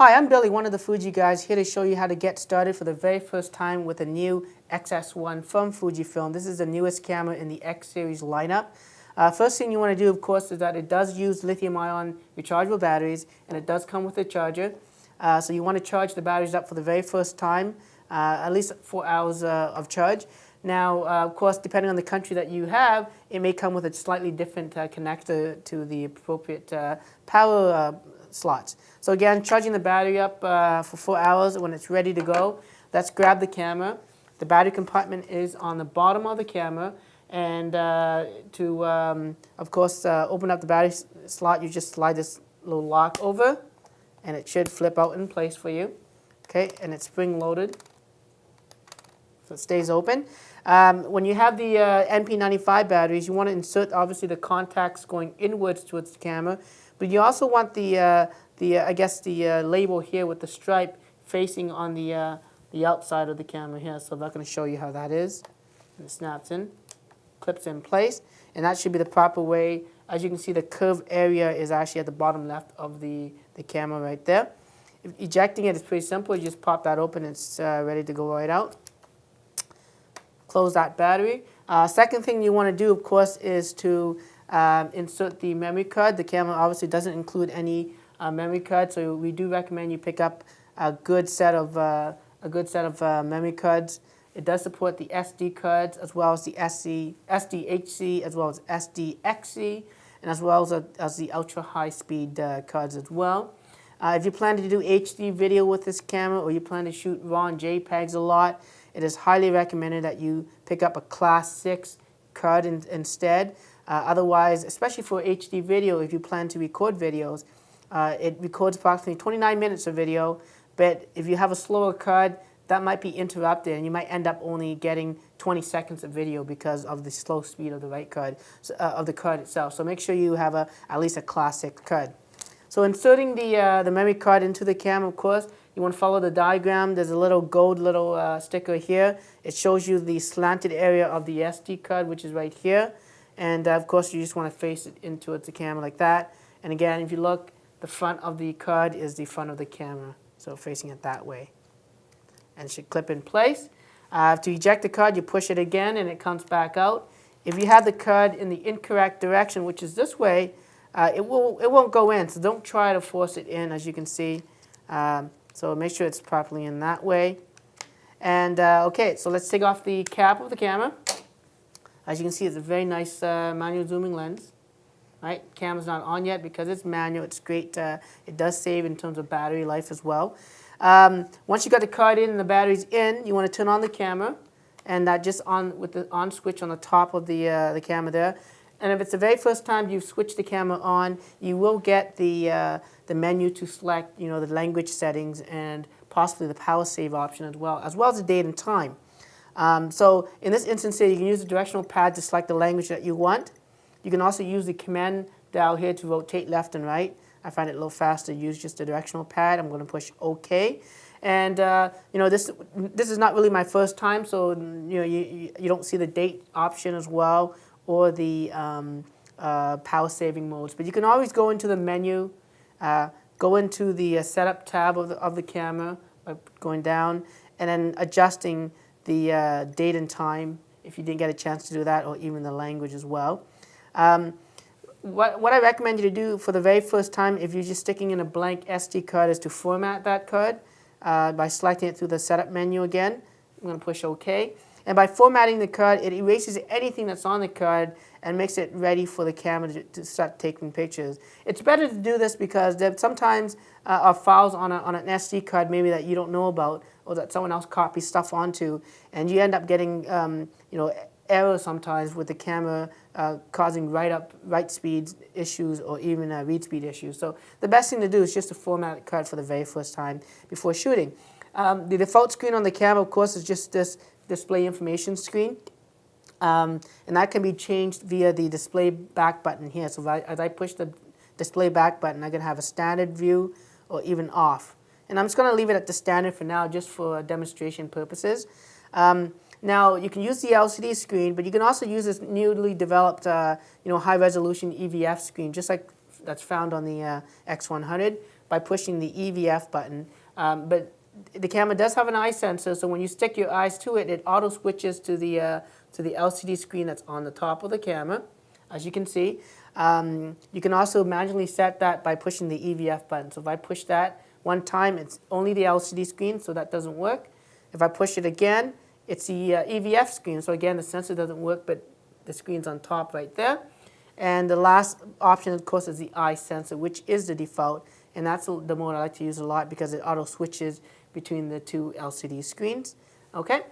Hi, I'm Billy, one of the Fuji guys, here to show you how to get started for the very first time with a new X-S1 from Fujifilm. This is the newest camera in the X series lineup. First thing you want to do, of course, is that it does use lithium-ion rechargeable batteries, and it does come with a charger. So you want to charge the batteries up for the very first time, at least 4 hours of charge. Now, of course, depending on the country that you have, it may come with a slightly different connector to the appropriate power slots. So again, charging the battery up for 4 hours. When it's ready to go, let's grab the camera. The battery compartment is on the bottom of the camera, and of course, open up the battery slot, you just slide this little lock over, and it should flip out in place for you. Okay, and it's spring loaded, so it stays open. When you have the NP95 batteries, you want to insert obviously the contacts going inwards towards the camera, but you also want the label here with the stripe facing on the outside of the camera here. So I'm not going to show you how that is. And it snaps in, clips in place, and that should be the proper way. As you can see, the curved area is actually at the bottom left of the camera right there. Ejecting it is pretty simple. You just pop that open, and it's ready to go right out. Close that battery. Second thing you want to do, of course, is to insert the memory card. The camera obviously doesn't include any memory card, so we do recommend you pick up a good set of memory cards. It does support the SD cards as well as the SDHC, as well as SDXC, and as well as the ultra high speed cards as well. If you plan to do HD video with this camera, or you plan to shoot RAW and JPEGs a lot, it is highly recommended that you pick up a Class 6 card instead. Otherwise, especially for HD video, if you plan to record videos, it records approximately 29 minutes of video, but if you have a slower card, that might be interrupted, and you might end up only getting 20 seconds of video because of the slow speed of the card itself. So make sure you have at least a Class 6 card. So inserting the memory card into the camera, of course, you want to follow the diagram. There's a little gold sticker here. It shows you the slanted area of the SD card, which is right here. And of course, you just want to face it into the camera like that. And again, if you look, the front of the card is the front of the camera, so facing it that way. And it should clip in place. To eject the card, you push it again, and it comes back out. If you have the card in the incorrect direction, which is this way, it won't go in, so don't try to force it in, as you can see. So make sure it's properly in that way. And okay, so let's take off the cap of the camera. As you can see, it's a very nice manual zooming lens. Right, camera's not on yet because it's manual. It's great. It does save in terms of battery life as well. Once you got the card in and the battery's in, you want to turn on the camera, and that just on with the on switch on the top of the camera there. And if it's the very first time you've switched the camera on, you will get the menu to select, the language settings and possibly the power save option as well as the date and time. So in this instance here, you can use the directional pad to select the language that you want. You can also use the command dial here to rotate left and right. I find it a little faster to use just the directional pad. I'm going to push OK. And this is not really my first time, so you don't see the date option as well, or the power saving modes. But you can always go into the menu, go into the setup tab of the camera by going down, and then adjusting the date and time if you didn't get a chance to do that, or even the language as well. What I recommend you to do for the very first time, if you're just sticking in a blank SD card, is to format that card by selecting it through the setup menu again. I'm going to push OK. And by formatting the card, it erases anything that's on the card and makes it ready for the camera to start taking pictures. It's better to do this because there sometimes are files on an SD card maybe that you don't know about, or that someone else copies stuff onto, and you end up getting errors sometimes with the camera causing write speed issues, or even read speed issues. So the best thing to do is just to format the card for the very first time before shooting. The default screen on the camera, of course, is just this display information screen, and that can be changed via the display back button here. So as I push the display back button, I can have a standard view or even off. And I'm just going to leave it at the standard for now, just for demonstration purposes. Now, you can use the LCD screen, but you can also use this newly developed high-resolution EVF screen, just like that's found on the X100. by pushing the EVF button. But the camera does have an eye sensor, so when you stick your eyes to it, it auto switches to the LCD screen that's on the top of the camera, as you can see. You can also manually set that by pushing the EVF button. So if I push that one time, it's only the LCD screen, so that doesn't work. If I push it again, it's the EVF screen. So again, the sensor doesn't work, but the screen's on top right there. And the last option, of course, is the eye sensor, which is the default. And that's the mode I like to use a lot because it auto switches between the two LCD screens. Okay.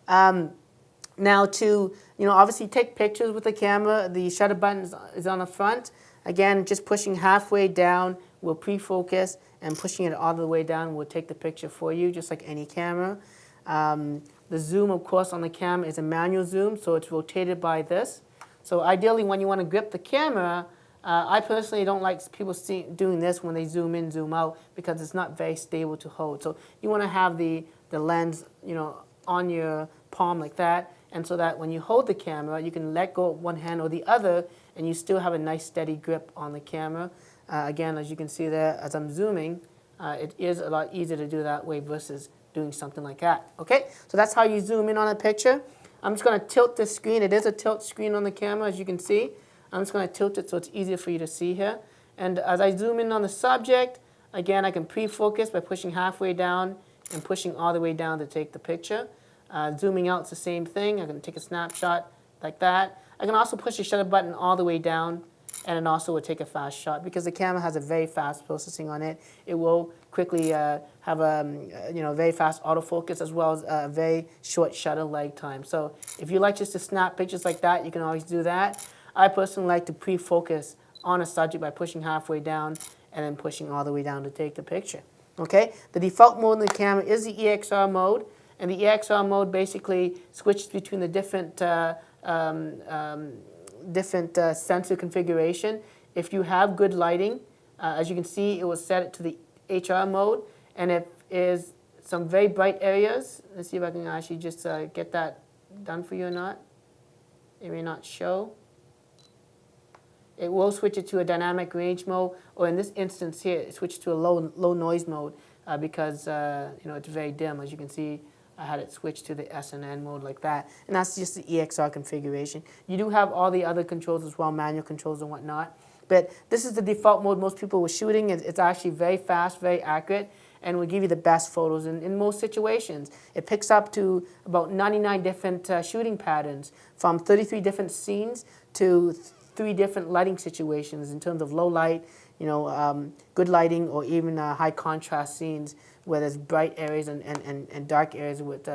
Now to, obviously take pictures with the camera, the shutter button is on the front. Again, just pushing halfway down will pre-focus, and pushing it all the way down will take the picture for you, just like any camera. The zoom, of course, on the camera is a manual zoom, so it's rotated by this. So ideally, when you want to grip the camera, I personally don't like people doing this when they zoom in, zoom out, because it's not very stable to hold. So you want to have the lens, on your palm like that, and so that when you hold the camera, you can let go of one hand or the other, and you still have a nice steady grip on the camera. Again, as you can see there, as I'm zooming, it is a lot easier to do that way versus doing something like that. Okay, so that's how you zoom in on a picture. I'm just going to tilt the screen. It is a tilt screen on the camera, as you can see. I'm just going to tilt it so it's easier for you to see here. And as I zoom in on the subject, again, I can pre-focus by pushing halfway down and pushing all the way down to take the picture. Zooming out, it's the same thing. I can take a snapshot like that. I can also push the shutter button all the way down, and it also will take a fast shot because the camera has a very fast processing on it. It will quickly have a very fast autofocus as well as a very short shutter lag time. So if you like just to snap pictures like that, you can always do that. I personally like to pre-focus on a subject by pushing halfway down and then pushing all the way down to take the picture. Okay, the default mode in the camera is the EXR mode, and the EXR mode basically switches between the different sensor configuration. If you have good lighting, as you can see, it will set it to the HR mode, and if is some very bright areas, let's see if I can actually just get that done for you or not. It may not show. It will switch it to a dynamic range mode, or in this instance here, it switched to a low noise mode because it's very dim. As you can see, I had it switched to the SNN mode like that, and that's just the EXR configuration. You do have all the other controls as well, manual controls and whatnot, but this is the default mode most people were shooting. It's actually very fast, very accurate, and will give you the best photos in most situations. It picks up to about 99 different shooting patterns, from 33 different scenes to 3 different lighting situations in terms of low light, good lighting, or even high contrast scenes where there's bright areas and dark areas with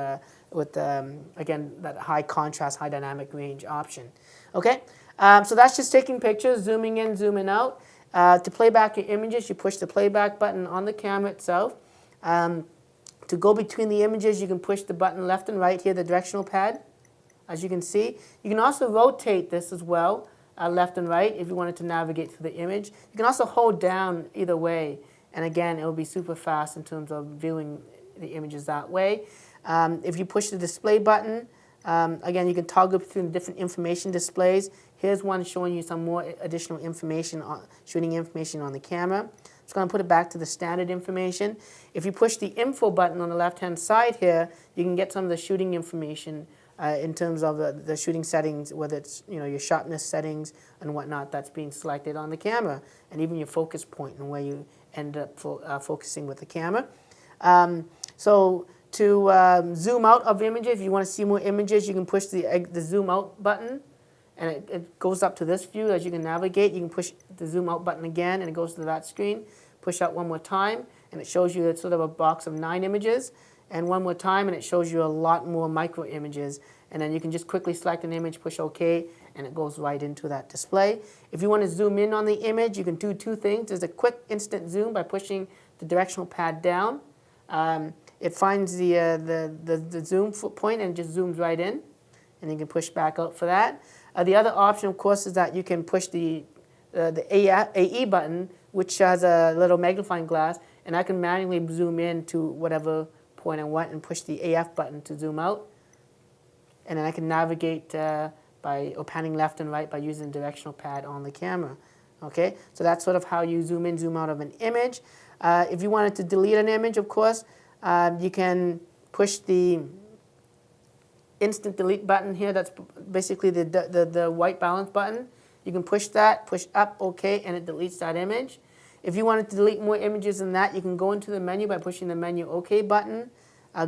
again, that high contrast, high dynamic range option. Okay, so that's just taking pictures, zooming in, zooming out. To play back your images, you push the playback button on the camera itself. To go between the images, you can push the button left and right here, the directional pad, as you can see. You can also rotate this as well, left and right, if you wanted to navigate through the image. You can also hold down either way, and again, it will be super fast in terms of viewing the images that way. If you push the display button, again, you can toggle between the different information displays. Here's one showing you some more additional information, shooting information on the camera. I'm just going to put it back to the standard information. If you push the info button on the left-hand side here, you can get some of the shooting information in terms of the shooting settings, whether it's your sharpness settings and whatnot that's being selected on the camera, and even your focus point and where you end up focusing with the camera. So to zoom out of images, if you want to see more images, you can push the zoom out button, and it goes up to this view as you can navigate. You can push the zoom out button again, and it goes to that screen. Push out one more time, and it shows you sort of a box of 9 images. And one more time, and it shows you a lot more micro images. And then you can just quickly select an image, push OK, and it goes right into that display. If you want to zoom in on the image, you can do 2 things. There's a quick instant zoom by pushing the directional pad down. It finds the zoom point and just zooms right in, and you can push back out for that. The other option, of course, is that you can push the AE button, which has a little magnifying glass, and I can manually zoom in to whatever point I want and push the AF button to zoom out. And then I can navigate by panning left and right by using the directional pad on the camera. Okay, so that's sort of how you zoom in, zoom out of an image. If you wanted to delete an image, of course, you can push the instant delete button here. That's basically the white balance button. You can push that, push up, OK, and it deletes that image. If you wanted to delete more images than that, you can go into the menu by pushing the menu OK button,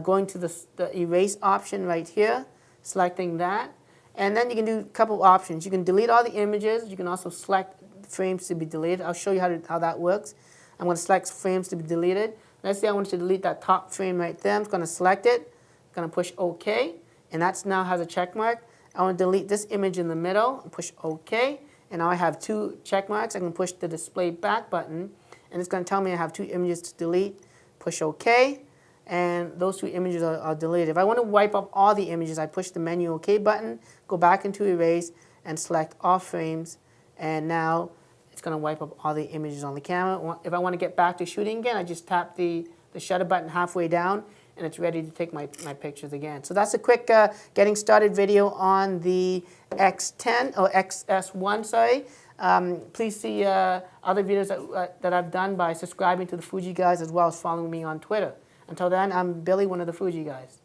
going to the erase option right here, selecting that. And then you can do a couple options. You can delete all the images. You can also select frames to be deleted. I'll show you how that works. I'm going to select frames to be deleted. Let's say I want to delete that top frame right there. I'm going to select it. I'm going to push OK, and that now has a check mark. I want to delete this image in the middle and push OK. And now I have 2 check marks. I can push the display back button, and it's going to tell me I have 2 images to delete. Push OK, and those 2 images are deleted. If I want to wipe up all the images, I push the menu OK button, go back into erase, and select all frames, and now it's going to wipe up all the images on the camera. If I want to get back to shooting again, I just tap the shutter button halfway down, and it's ready to take my pictures again. So that's a quick getting started video on the X10 or XS1, sorry. Please see other videos that I've done by subscribing to the Fuji Guys, as well as following me on Twitter. Until then, I'm Billy, one of the Fuji Guys.